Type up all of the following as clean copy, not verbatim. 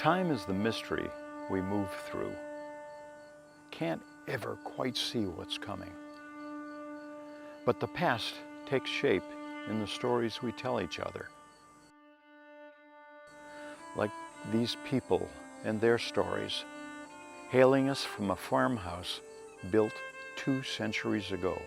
Time is the mystery we move through. Can't ever quite see what's coming. But the past takes shape in the stories we tell each other. Like these people and their stories, hailing us from a farmhouse built 2 centuries ago.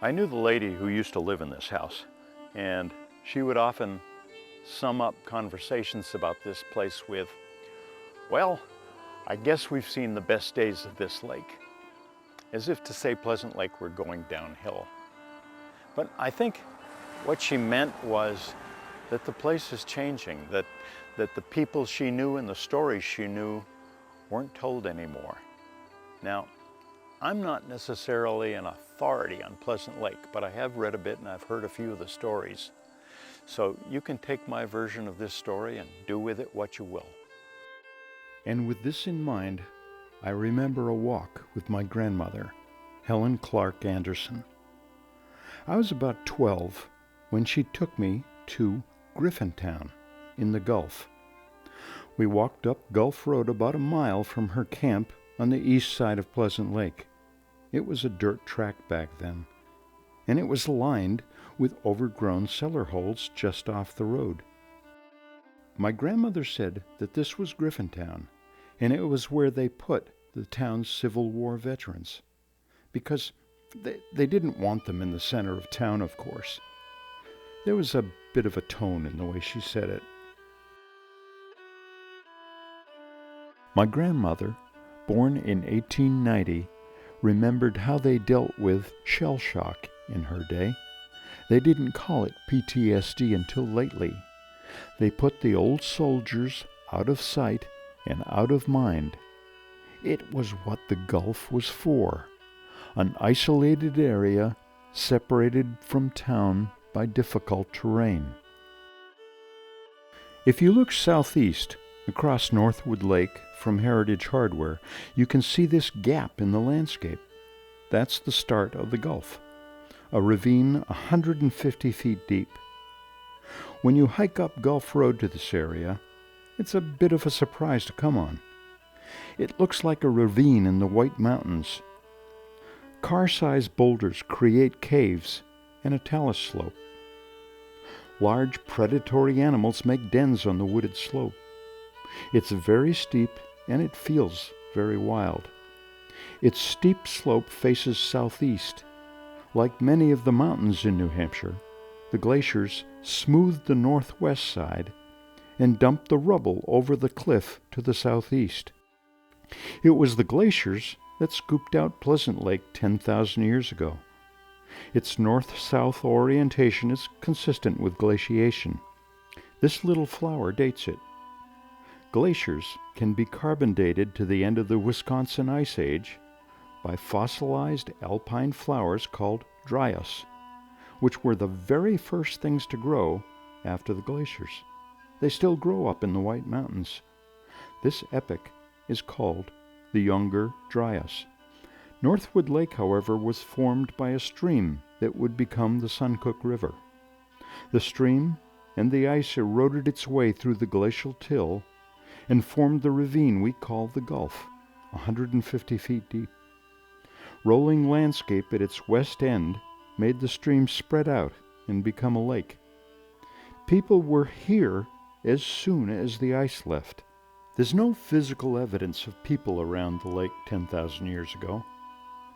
I knew the lady who used to live in this house, and she would often sum up conversations about this place with, "Well, I guess we've seen the best days of this lake," as if to say Pleasant Lake were going downhill. But I think what she meant was that the place is changing, that the people she knew and the stories she knew weren't told anymore. Now, I'm not necessarily an authority on Pleasant Lake, but I have read a bit and I've heard a few of the stories. So you can take my version of this story and do with it what you will. And with this in mind, I remember a walk with my grandmother, Helen Clark Anderson. I was about 12 when she took me to Griffintown in the Gulf. We walked up Gulf Road about a mile from her camp on the east side of Pleasant Lake. It was a dirt track back then, and it was lined with overgrown cellar holes just off the road. My grandmother said that this was Griffintown, and it was where they put the town's Civil War veterans, because they didn't want them in the center of town, of course. There was a bit of a tone in the way she said it. My grandmother, born in 1890, remembered how they dealt with shell shock in her day. They didn't call it PTSD until lately. They put the old soldiers out of sight and out of mind. It was what the Gulf was for, an isolated area separated from town by difficult terrain. If you look southeast across Northwood Lake from Heritage Hardware, you can see this gap in the landscape. That's the start of the Gulf, a ravine 150 feet deep. When you hike up Gulf Road to this area, it's a bit of a surprise to come on. It looks like a ravine in the White Mountains. Car-sized boulders create caves and a talus slope. Large predatory animals make dens on the wooded slope. It's very steep and it feels very wild. Its steep slope faces southeast. Like many of the mountains in New Hampshire, the glaciers smoothed the northwest side and dumped the rubble over the cliff to the southeast. It was the glaciers that scooped out Pleasant Lake 10,000 years ago. Its north-south orientation is consistent with glaciation. This little flower dates it. Glaciers can be carbon dated to the end of the Wisconsin Ice Age by fossilized alpine flowers called dryas, which were the very first things to grow after the glaciers. They still grow up in the White Mountains. This epoch is called the Younger Dryas. Northwood Lake, however, was formed by a stream that would become the Suncook River. The stream and the ice eroded its way through the glacial till and formed the ravine we call the Gulf, 150 feet deep. Rolling landscape at its west end made the stream spread out and become a lake. People were here as soon as the ice left. There's no physical evidence of people around the lake 10,000 years ago,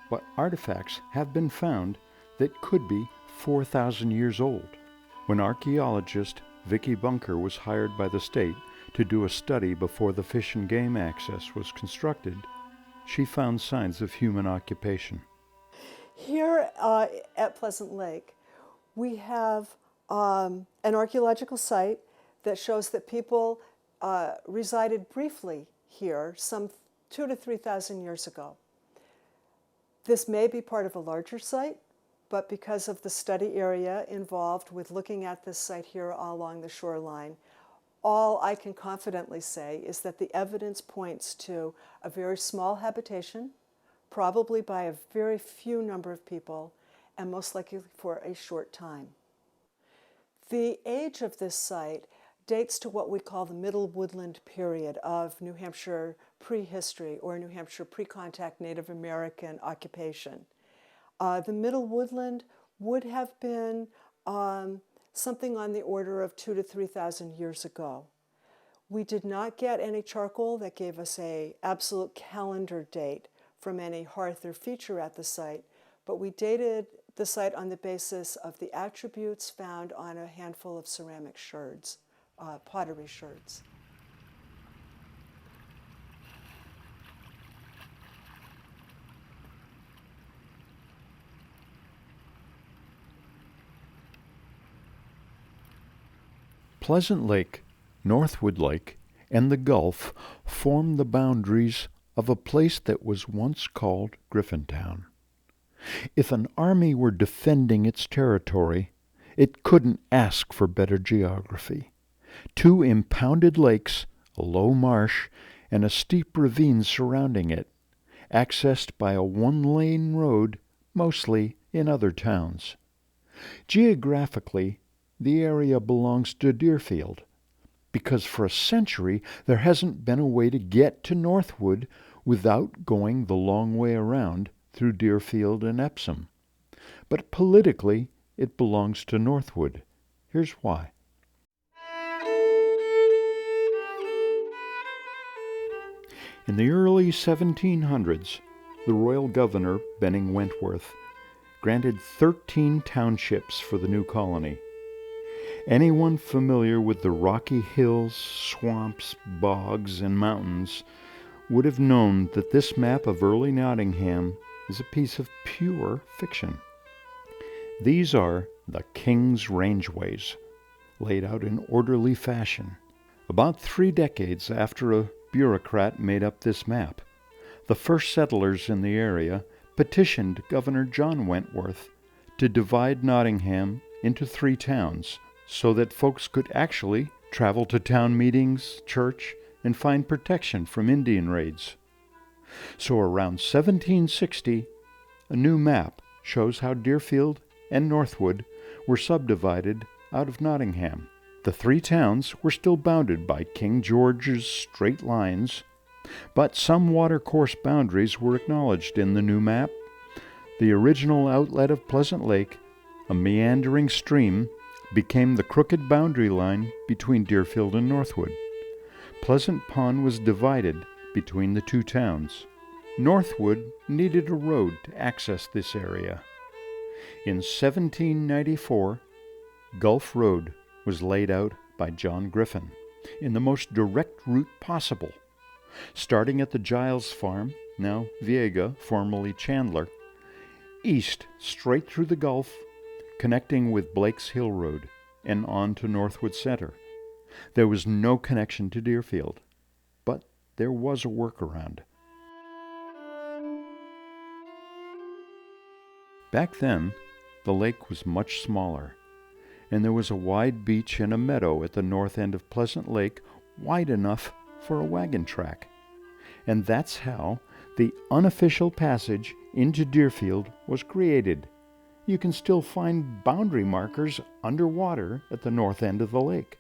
but artifacts have been found that could be 4,000 years old. When archaeologist Vicki Bunker was hired by the state to do a study before the Fish and Game access was constructed, she found signs of human occupation. Here at Pleasant Lake, we have an archaeological site that shows that people resided briefly here some 2,000 to 3,000 years ago. This may be part of a larger site, but because of the study area involved with looking at this site here along the shoreline, all I can confidently say is that the evidence points to a very small habitation, probably by a very few number of people, and most likely for a short time. The age of this site dates to what we call the Middle Woodland period of New Hampshire prehistory or New Hampshire pre-contact Native American occupation. The Middle Woodland would have been something on the order of 2,000 to 3,000 years ago. We did not get any charcoal that gave us an absolute calendar date from any hearth or feature at the site, but we dated the site on the basis of the attributes found on a handful of ceramic sherds, pottery sherds. Pleasant Lake, Northwood Lake, and the Gulf form the boundaries of a place that was once called Griffintown. If an army were defending its territory, it couldn't ask for better geography. 2 impounded lakes, a low marsh, and a steep ravine surrounding it, accessed by a 1-lane road, mostly in other towns. Geographically, the area belongs to Deerfield, because for a century there hasn't been a way to get to Northwood without going the long way around through Deerfield and Epsom. But politically, it belongs to Northwood. Here's why. In the early 1700s, the royal governor, Benning Wentworth, granted 13 townships for the new colony. Anyone familiar with the rocky hills, swamps, bogs, and mountains would have known that this map of early Nottingham is a piece of pure fiction. These are the King's Rangeways, laid out in orderly fashion. About 3 decades after a bureaucrat made up this map, the first settlers in the area petitioned Governor John Wentworth to divide Nottingham into 3 towns so that folks could actually travel to town meetings, church, and find protection from Indian raids. So around 1760, a new map shows how Deerfield and Northwood were subdivided out of Nottingham. The 3 towns were still bounded by King George's straight lines, but some watercourse boundaries were acknowledged in the new map. The original outlet of Pleasant Lake, a meandering stream, became the crooked boundary line between Deerfield and Northwood. Pleasant Pond was divided between the 2 towns. Northwood needed a road to access this area. In 1794, Gulf Road was laid out by John Griffin in the most direct route possible, starting at the Giles Farm, now Viega, formerly Chandler, east straight through the Gulf, connecting with Blake's Hill Road and on to Northwood Center. There was no connection to Deerfield, but there was a workaround. Back then, the lake was much smaller, and there was a wide beach and a meadow at the north end of Pleasant Lake, wide enough for a wagon track. And that's how the unofficial passage into Deerfield was created. You can still find boundary markers underwater at the north end of the lake.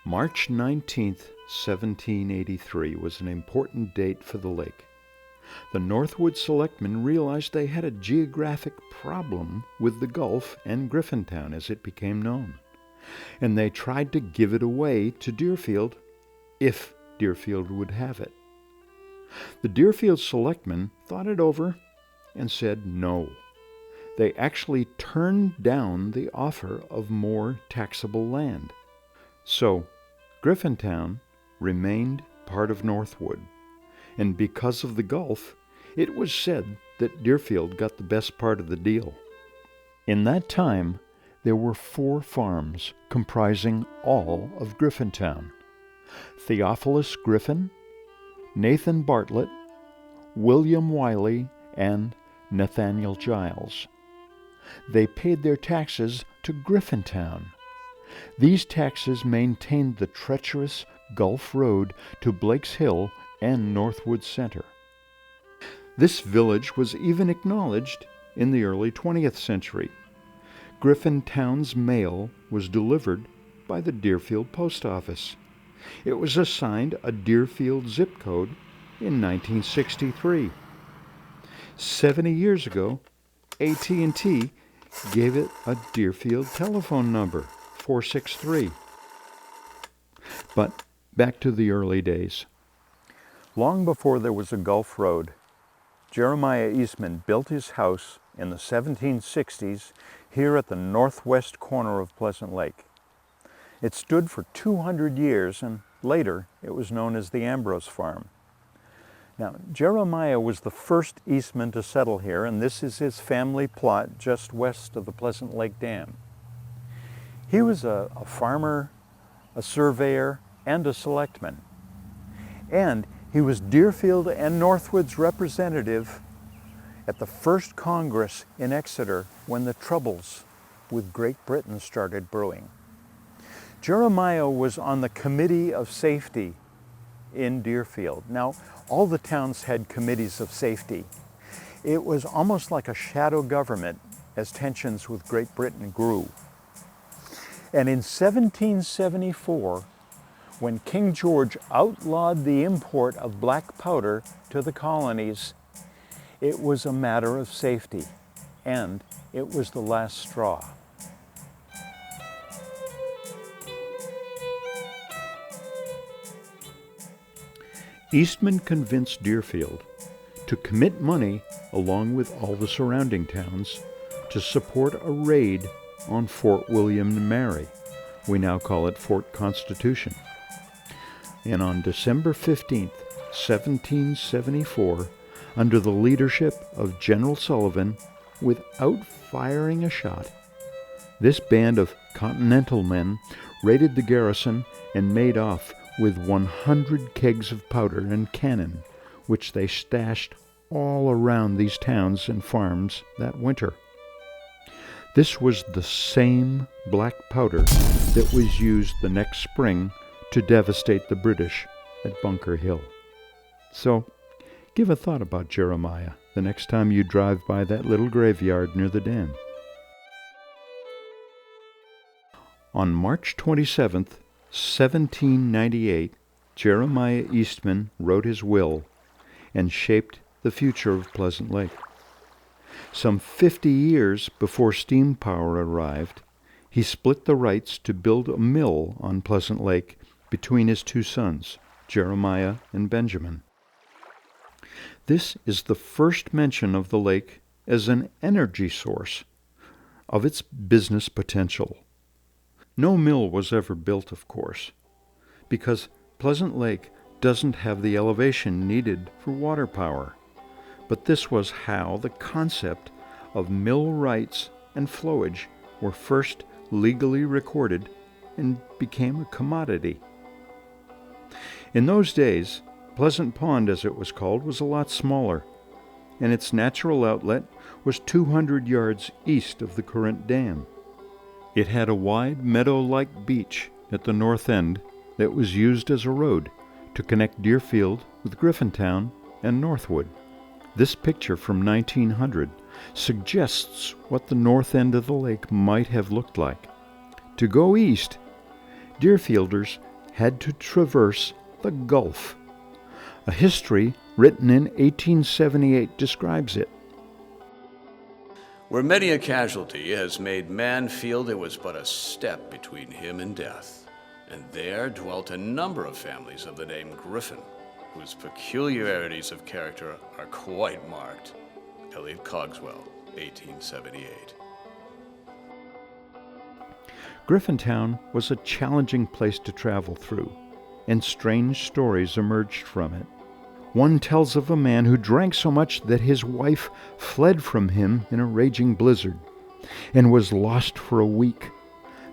March 19th, 1783 was an important date for the lake. The Northwood selectmen realized they had a geographic problem with the Gulf and Griffintown as it became known, and they tried to give it away to Deerfield if Deerfield would have it. The Deerfield selectmen thought it over and said no. They actually turned down the offer of more taxable land. So Griffintown remained part of Northwood, and because of the Gulf, it was said that Deerfield got the best part of the deal. In that time, there were 4 farms comprising all of Griffintown: Theophilus Griffin, Nathan Bartlett, William Wiley, and Nathaniel Giles. They paid their taxes to Griffintown. These taxes maintained the treacherous Gulf Road to Blake's Hill and Northwood Center. This village was even acknowledged in the early 20th century. Griffintown's mail was delivered by the Deerfield Post Office. It was assigned a Deerfield zip code in 1963. 70 years ago, AT&T gave it a Deerfield telephone number, 463. But back to the early days. Long before there was a Gulf Road, Jeremiah Eastman built his house in the 1760s here at the northwest corner of Pleasant Lake. It stood for 200 years, and later it was known as the Ambrose Farm. Now, Jeremiah was the first Eastman to settle here, and this is his family plot just west of the Pleasant Lake Dam. He was a farmer, a surveyor, and a selectman. And he was Deerfield and Northwood's representative at the first Congress in Exeter when the troubles with Great Britain started brewing. Jeremiah was on the Committee of Safety in Deerfield. Now, all the towns had committees of safety. It was almost like a shadow government as tensions with Great Britain grew. And in 1774, when King George outlawed the import of black powder to the colonies, it was a matter of safety, and it was the last straw. Eastman convinced Deerfield to commit money, along with all the surrounding towns, to support a raid on Fort William and Mary. We now call it Fort Constitution. And on December 15th, 1774, under the leadership of General Sullivan, without firing a shot, this band of Continental men raided the garrison and made off with 100 kegs of powder and cannon, which they stashed all around these towns and farms that winter. This was the same black powder that was used the next spring to devastate the British at Bunker Hill. So, give a thought about Jeremiah the next time you drive by that little graveyard near the dam. On March 27th, 1798, Jeremiah Eastman wrote his will and shaped the future of Pleasant Lake. Some 50 years before steam power arrived, he split the rights to build a mill on Pleasant Lake between his two sons, Jeremiah and Benjamin. This is the first mention of the lake as an energy source, of its business potential. No mill was ever built, of course, because Pleasant Lake doesn't have the elevation needed for water power. But this was how the concept of mill rights and flowage were first legally recorded and became a commodity. In those days, Pleasant Pond, as it was called, was a lot smaller, and its natural outlet was 200 yards east of the current dam. It had a wide meadow-like beach at the north end that was used as a road to connect Deerfield with Griffintown and Northwood. This picture from 1900 suggests what the north end of the lake might have looked like. To go east, Deerfielders had to traverse the Gulf. A history written in 1878 describes it. Where many a casualty has made man feel there was but a step between him and death, and there dwelt a number of families of the name Griffin, whose peculiarities of character are quite marked. Eliot Cogswell, 1878. Griffintown was a challenging place to travel through, and strange stories emerged from it. One tells of a man who drank so much that his wife fled from him in a raging blizzard and was lost for a week.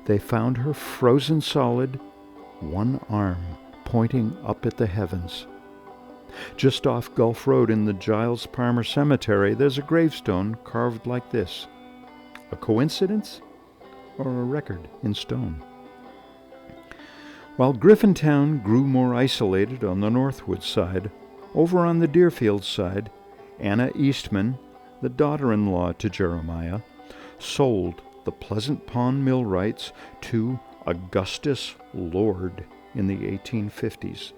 They found her frozen solid, one arm pointing up at the heavens. Just off Gulf Road in the Giles Palmer Cemetery, there's a gravestone carved like this. A coincidence or a record in stone? While Griffintown grew more isolated on the Northwood side, over on the Deerfield side, Anna Eastman, the daughter-in-law to Jeremiah, sold the Pleasant Pond mill rights to Augustus Lord in the 1850s.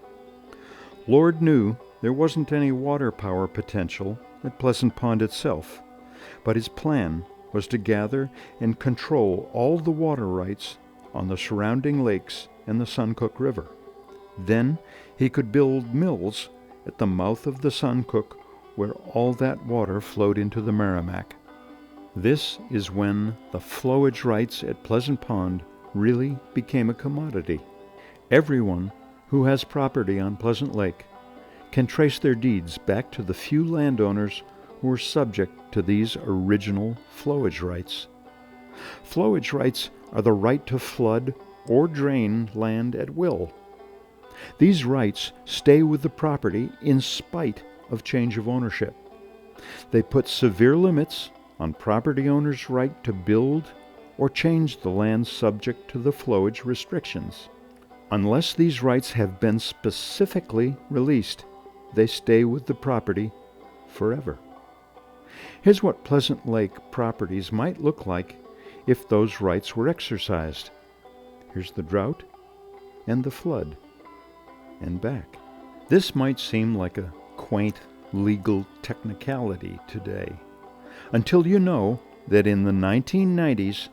Lord knew there wasn't any water power potential at Pleasant Pond itself, but his plan was to gather and control all the water rights on the surrounding lakes and the Suncook River. Then he could build mills at the mouth of the Suncook where all that water flowed into the Merrimack. This is when the flowage rights at Pleasant Pond really became a commodity. Everyone who has property on Pleasant Lake can trace their deeds back to the few landowners who were subject to these original flowage rights. Flowage rights are the right to flood or drain land at will. These rights stay with the property in spite of change of ownership. They put severe limits on property owners' right to build or change the land subject to the flowage restrictions. Unless these rights have been specifically released, they stay with the property forever. Here's what Pleasant Lake properties might look like if those rights were exercised. Here's the drought and the flood, and back. This might seem like a quaint legal technicality today, until you know that in the 1990s,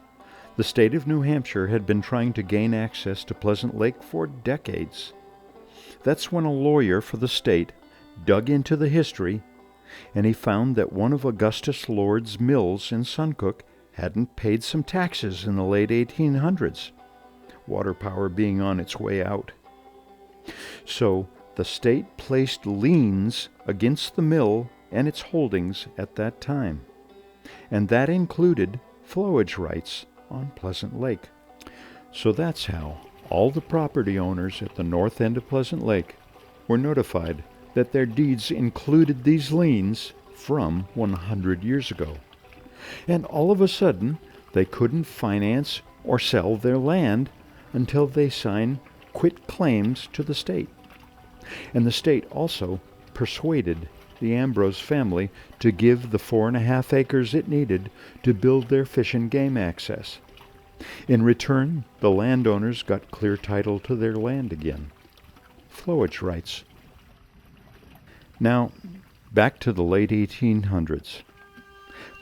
the state of New Hampshire had been trying to gain access to Pleasant Lake for decades. That's when a lawyer for the state dug into the history, and he found that one of Augustus Lord's mills in Suncook hadn't paid some taxes in the late 1800s, water power being on its way out. So the state placed liens against the mill and its holdings at that time, and that included flowage rights on Pleasant Lake. So that's how all the property owners at the north end of Pleasant Lake were notified that their deeds included these liens from 100 years ago. And all of a sudden, they couldn't finance or sell their land until they signed quit claims to the state. And the state also persuaded the Ambrose family to give the 4.5 acres it needed to build their fish and game access. In return, the landowners got clear title to their land again. Flowage rights. Now, back to the late 1800s.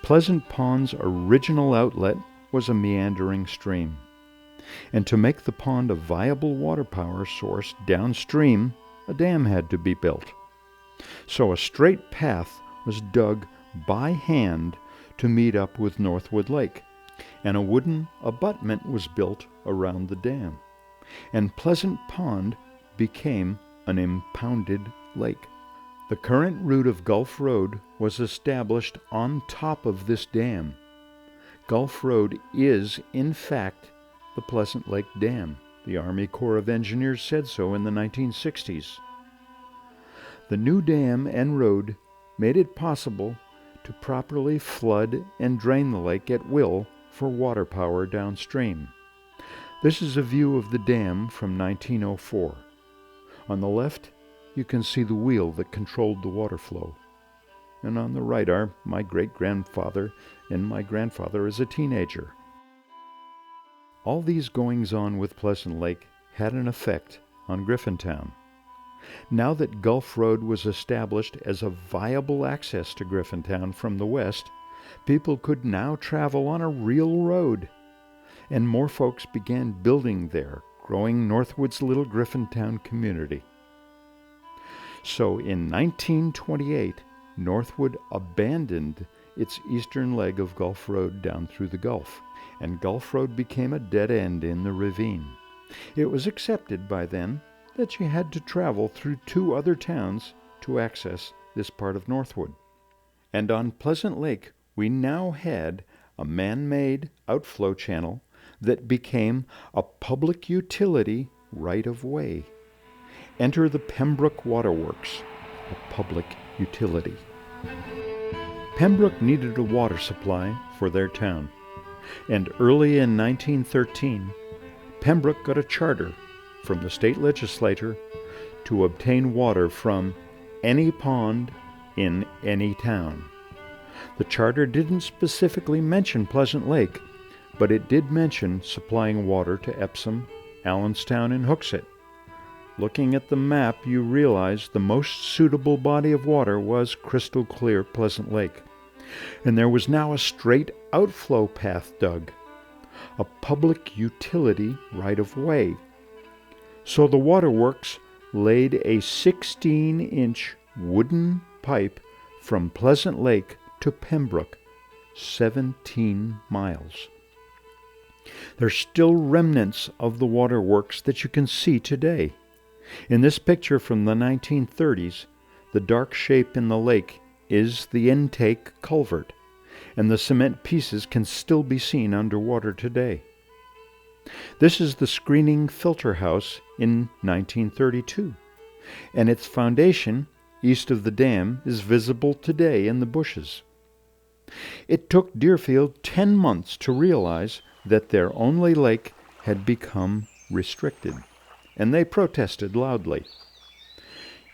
Pleasant Pond's original outlet was a meandering stream. And to make the pond a viable water power source downstream, a dam had to be built. So a straight path was dug by hand to meet up with Northwood Lake, and a wooden abutment was built around the dam. And Pleasant Pond became an impounded lake. The current route of Gulf Road was established on top of this dam. Gulf Road is, in fact, the Pleasant Lake Dam. The Army Corps of Engineers said so in the 1960s. The new dam and road made it possible to properly flood and drain the lake at will for water power downstream. This is a view of the dam from 1904. On the left, you can see the wheel that controlled the water flow. And on the right are my great-grandfather and my grandfather as a teenager. All these goings-on with Pleasant Lake had an effect on Griffintown. Now that Gulf Road was established as a viable access to Griffintown from the west, people could now travel on a real road. And more folks began building there, growing Northwood's little Griffintown community. So in 1928, Northwood abandoned its eastern leg of Gulf Road down through the Gulf, and Gulf Road became a dead end in the ravine. It was accepted by then that you had to travel through 2 other towns to access this part of Northwood. And on Pleasant Lake, we now had a man-made outflow channel that became a public utility right-of-way. Enter the Pembroke Waterworks, a public utility. Pembroke needed a water supply for their town, and early in 1913, Pembroke got a charter from the state legislature to obtain water from any pond in any town. The charter didn't specifically mention Pleasant Lake, but it did mention supplying water to Epsom, Allenstown, and Hooksett. Looking at the map, you realize the most suitable body of water was crystal clear Pleasant Lake. And there was now a straight outflow path dug, a public utility right-of-way. So the waterworks laid a 16-inch wooden pipe from Pleasant Lake to Pembroke, 17 miles. There's still remnants of the waterworks that you can see today. In this picture from the 1930s, the dark shape in the lake is the intake culvert, and the cement pieces can still be seen underwater today. This is the screening filter house in 1932, and its foundation, east of the dam, is visible today in the bushes. It took Deerfield 10 months to realize that their only lake had become restricted, and they protested loudly.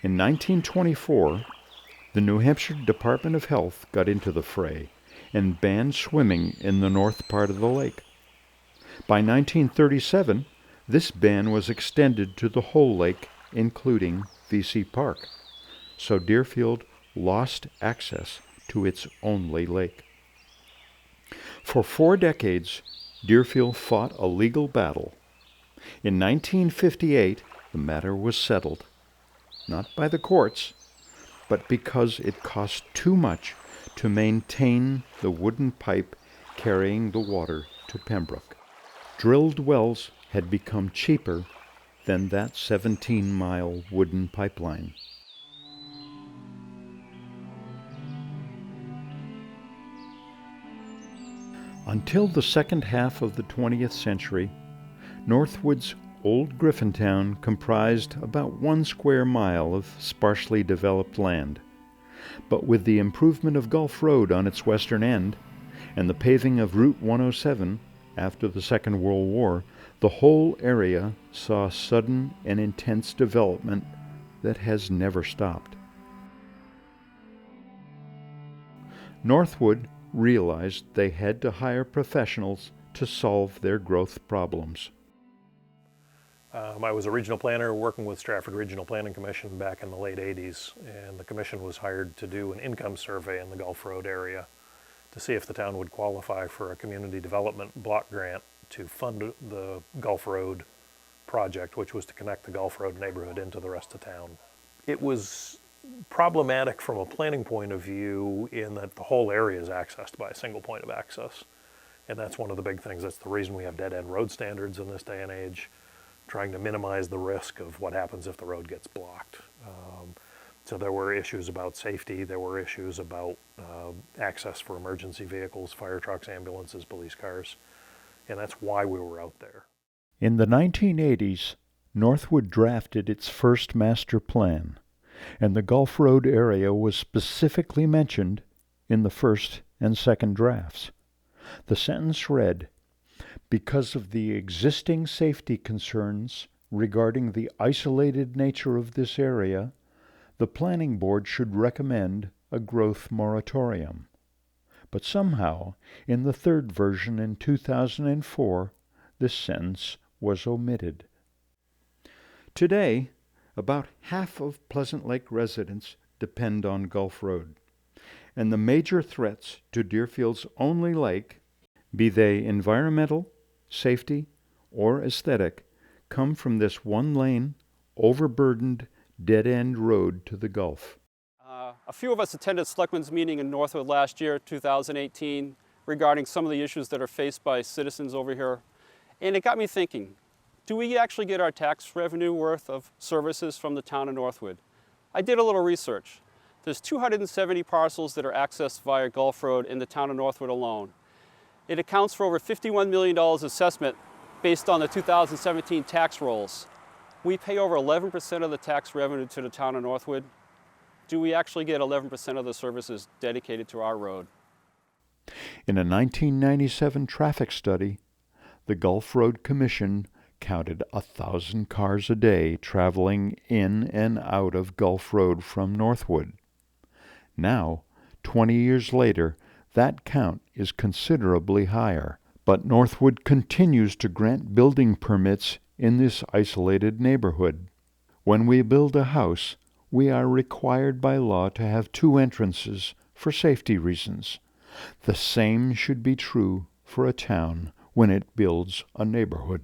In 1924, the New Hampshire Department of Health got into the fray and banned swimming in the north part of the lake. By 1937, this ban was extended to the whole lake, including V.C. Park, so Deerfield lost access to its only lake. For 4 decades, Deerfield fought a legal battle. In 1958, the matter was settled, not by the courts, but because it cost too much to maintain the wooden pipe carrying the water to Pembroke. Drilled wells had become cheaper than that 17-mile wooden pipeline. Until the second half of the 20th century, Northwood's old Griffintown comprised about 1 square mile of sparsely developed land. But with the improvement of Gulf Road on its western end, and the paving of Route 107 after the Second World War, the whole area saw sudden and intense development that has never stopped. Northwood realized they had to hire professionals to solve their growth problems. I was a regional planner working with Stratford Regional Planning Commission back in the late 80s, and the commission was hired to do an income survey in the Gulf Road area to see if the town would qualify for a community development block grant to fund the Gulf Road project, which was to connect the Gulf Road neighborhood into the rest of town. It was problematic from a planning point of view in that the whole area is accessed by a single point of access. And that's one of the big things. That's the reason we have dead-end road standards in this day and age, trying to minimize the risk of what happens if the road gets blocked. So there were issues about safety, there were issues about access for emergency vehicles, fire trucks, ambulances, police cars, and that's why we were out there. In the 1980s, Northwood drafted its first master plan, and the Gulf Road area was specifically mentioned in the first and second drafts. The sentence read, "Because of the existing safety concerns regarding the isolated nature of this area, the Planning Board should recommend a growth moratorium." But somehow, in the third version in 2004, this sentence was omitted. Today, about half of Pleasant Lake residents depend on Gulf Road, and the major threats to Deerfield's only lake, be they environmental, safety, or aesthetic, come from this one-lane, overburdened, dead-end road to the Gulf. A few of us attended Selectmen's meeting in Northwood last year, 2018, regarding some of the issues that are faced by citizens over here. And it got me thinking, do we actually get our tax revenue worth of services from the town of Northwood? I did a little research. There's 270 parcels that are accessed via Gulf Road in the town of Northwood alone. It accounts for over $51 million assessment based on the 2017 tax rolls. We pay over 11% of the tax revenue to the town of Northwood. Do we actually get 11% of the services dedicated to our road? In a 1997 traffic study, the Gulf Road Commission counted 1,000 cars a day traveling in and out of Gulf Road from Northwood. Now, 20 years later, that count is considerably higher. But Northwood continues to grant building permits in this isolated neighborhood. When we build a house, we are required by law to have 2 entrances for safety reasons. The same should be true for a town when it builds a neighborhood.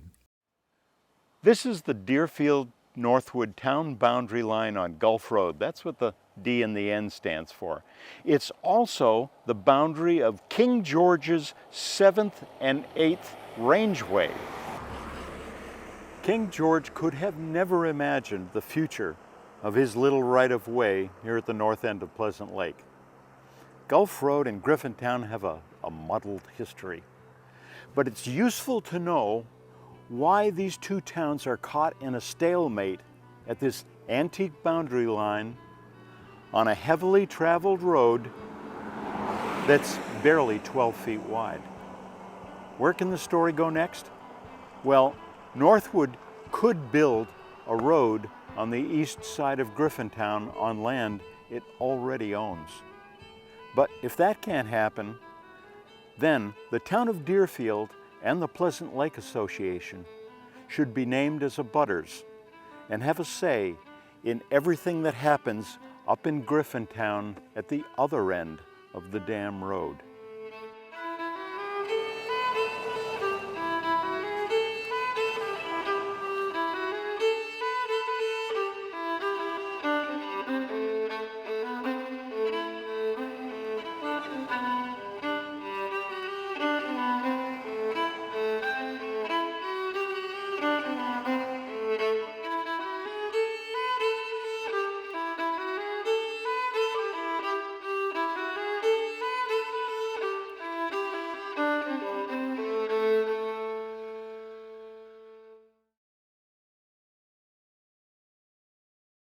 This is the Deerfield-Northwood town boundary line on Gulf Road. That's what the D and the N stands for. It's also the boundary of King George's 7th and 8th Rangeway. King George could have never imagined the future of his little right-of-way here at the north end of Pleasant Lake. Gulf Road and Griffintown have a muddled history, but it's useful to know why these 2 towns are caught in a stalemate at this antique boundary line on a heavily traveled road that's barely 12 feet wide. Where can the story go next? Well, Northwood could build a road on the east side of Griffintown on land it already owns. But if that can't happen, then the town of Deerfield and the Pleasant Lake Association should be named as abutters and have a say in everything that happens up in Griffintown at the other end of the dam road.